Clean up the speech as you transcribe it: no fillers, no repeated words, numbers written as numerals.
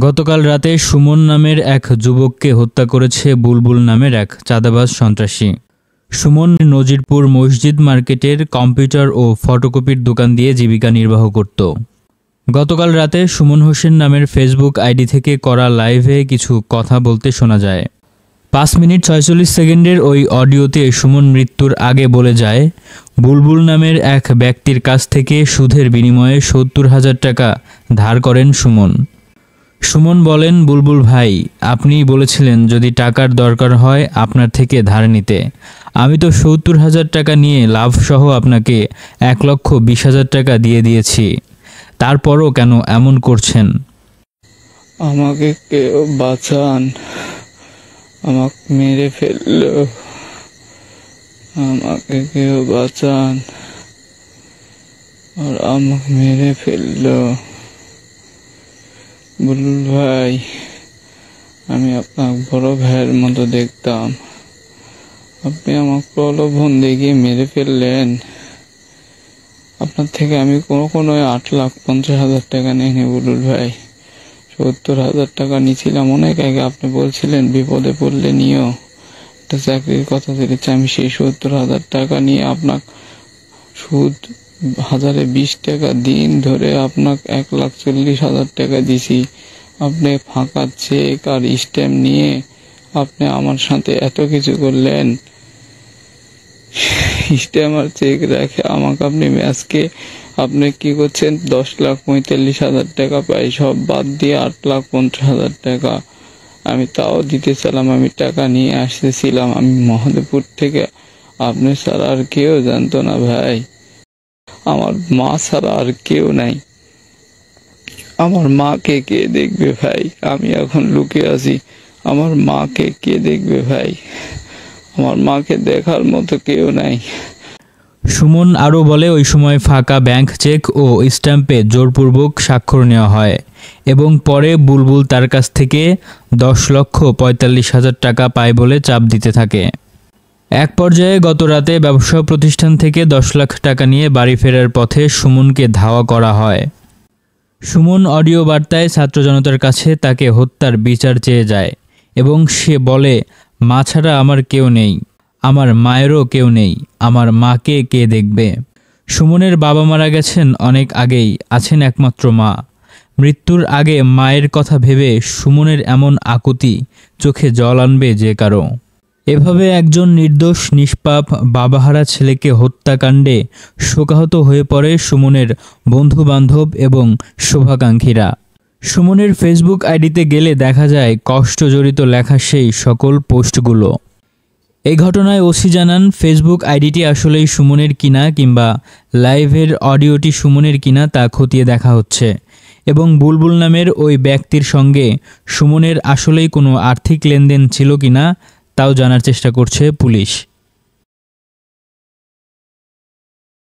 গতকাল রাতে সুমন নামের এক যুবককে হত্যা করেছে বুলবুল নামের এক চাঁদাবাজ সন্ত্রাসী। সুমন নজিরপুর মসজিদ মার্কেটের কম্পিউটার ও ফটোকপির দোকান দিয়ে জীবিকা নির্বাহ করত। গতকাল রাতে সুমন হোসেন নামের ফেসবুক আইডি থেকে করা লাইভে কিছু কথা বলতে শোনা যায়। 5 মিনিট 46 সেকেন্ডের ওই অডিওতে সুমন মৃত্যুর আগে বলে যায়, বুলবুল নামের এক ব্যক্তির কাছ থেকে সুদের বিনিময়ে 70,000 টাকা ধার করেন সুমন। সুমন বলেন, বুলবুল ভাই, আপনি বলেছিলেন যদি টাকার দরকার হয় আপনার থেকে ধার নিতে। আমি তো 70,000 টাকা নিয়ে লাভসহ আপনাকে 1,20,000 টাকা দিয়ে দিয়েছি। তারপরও কেন এমন করছেন? আমাকে কেউ বাঁচান, আমাকে মেরে ফেললো, আমাকে কেউ বাঁচান, আর আমাকে মেরে ফেললো। বুলবুল ভাই, আমি আপনাকে বড় ভাইয়ের মতো দেখতাম, আপনি আমাকে প্রলোভন দেখিয়ে মেরে ফেললেন। আপনার থেকে আমি কোনো 8,50,000 টাকা নিইনি বুলবুল ভাই, 70,000 টাকা নিয়েছিলাম অনেক আগে। আপনি বলছিলেন বিপদে পড়লে নিও, একটা চাকরির কথা দিয়েছি। আমি সেই 70,000 টাকা নিয়ে আপনাকে সুদ 1020 টাকা দিন ধরে আপনাকে 1,40,000 টাকা দিছি। আপনি ফাঁকা চেক আর স্ট্যাম্প নিয়ে আপনি আমার সাথে এত কিছু করলেন। স্ট্যাম্প আর চেক রেখে আমাকে আপনি আজকে আপনি কি করছেন, 10,45,000 টাকা পাই, সব বাদ দিয়ে 8,50,000 টাকা আমি তাও দিতে চাইলাম। আমি টাকা নিয়ে আসতেছিলাম, আমি মহাদেবপুর থেকে। আপনি ছাড়া আর কেউ জানতো না ভাই, আমার মা ছাড়া আর কেউ নাই। আমার মাকে কে দেখবে ভাই? আমি এখন লুকিয়ে আছি, আমার মাকে কে দেখবে ভাই? আমার মাকে দেখার মতো কেউ নাই। সুমন আরও বলে, ওই সময় ফাঁকা ব্যাংক চেক ও স্ট্যাম্পে জোরপূর্বক স্বাক্ষর নেওয়া হয় এবং পরে বুলবুল তার কাছ থেকে 10,45,000 টাকা পায় বলে চাপ দিতে থাকে। এক পর্যায়ে গত রাতে ব্যবসা প্রতিষ্ঠান থেকে 10 লাখ টাকা নিয়ে বাড়ি ফেরার পথে সুমনকে ধাওয়া করা হয়। সুমন অডিও বার্তায় ছাত্র জনতার কাছে তাকে হত্যার বিচার চেয়ে যায় এবং সে বলে, মা ছাড়া আমার কেউ নেই, আমার মায়েরও কেউ নেই, আমার মাকে কে দেখবে? সুমনের বাবা মারা গেছেন অনেক আগেই, আছেন একমাত্র মা। মৃত্যুর আগে মায়ের কথা ভেবে সুমনের এমন আকুতি, চোখে জল আনবে যে কারো। এভাবে একজন নির্দোষ নিষ্পাপ বাবাহারা ছেলেকে হত্যাকাণ্ডে শোকাহত হয়ে পড়ে সুমনের বন্ধুবান্ধব এবং শুভাকাঙ্ক্ষীরা। সুমনের ফেসবুক আইডিতে গেলে দেখা যায় কষ্টজড়িত লেখা সেই সকল পোস্টগুলো। এই ঘটনায় ওসি জানান, ফেসবুক আইডিটি আসলেই সুমনের কিনা কিংবা লাইভের অডিওটি সুমনের কিনা তা খতিয়ে দেখা হচ্ছে এবং বুলবুল নামের ওই ব্যক্তির সঙ্গে সুমনের আসলেই কোনো আর্থিক লেনদেন ছিল কিনা তাও জানার চেষ্টা করছে পুলিশ।